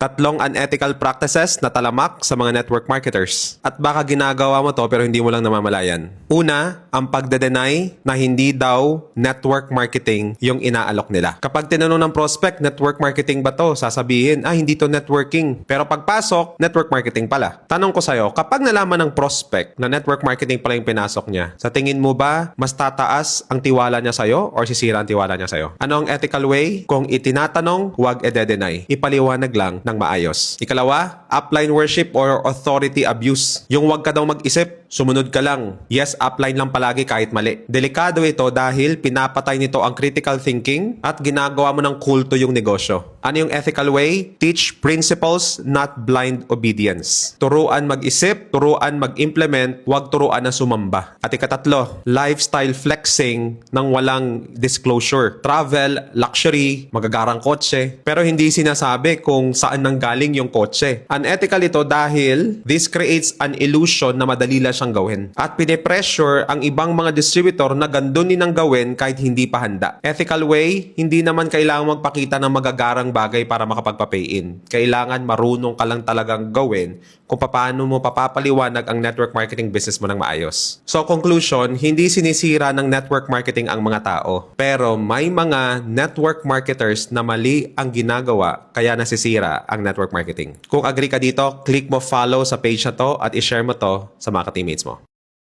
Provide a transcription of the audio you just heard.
Tatlong unethical practices na talamak sa mga network marketers. At baka ginagawa mo to pero hindi mo lang namamalayan. Una, ang pagde-deny na hindi daw network marketing yung inaalok nila. Kapag tinanong ng prospect, network marketing ba to? Sasabihin, hindi to networking. Pero pagpasok, network marketing pala. Tanong ko sa'yo, kapag nalaman ng prospect na network marketing pala yung pinasok niya, sa tingin mo ba mas tataas ang tiwala niya sa'yo or sisira ang tiwala niya sa'yo? Ano ang ethical way? Kung itinatanong, huwag ede-deny. Ipaliwanag lang ng maayos. Ikalawa, upline worship or authority abuse. Yung huwag ka daw mag-isip, sumunod ka lang. Yes, upline lang palagi kahit mali. Delikado ito dahil pinapatay nito ang critical thinking at ginagawa mo ng kulto yung negosyo. Ano yung ethical way? Teach principles, not blind obedience. Turuan mag-isip, turuan mag-implement, huwag turuan na sumamba. At ikatatlo, lifestyle flexing ng walang disclosure. Travel, luxury, magagarang kotse, pero hindi sinasabi kung saan nanggaling yung kotse. Unethical ito dahil this creates an illusion na madali lang siyang gawin. At pinipressure ang ibang mga distributor na gandun din ang gawin kahit hindi pa handa. Ethical way, hindi naman kailangan magpakita ng magagarang bagay para makapagpa-pay-in. Kailangan marunong ka lang talagang gawin kung paano mo papapaliwanag ang network marketing business mo ng maayos. So conclusion, hindi sinisira ng network marketing ang mga tao. Pero may mga network marketers na mali ang ginagawa kaya nasisira ang network marketing. Kung agree ka dito, click mo follow sa page na to at i-share mo to sa mga ka-teammates mo.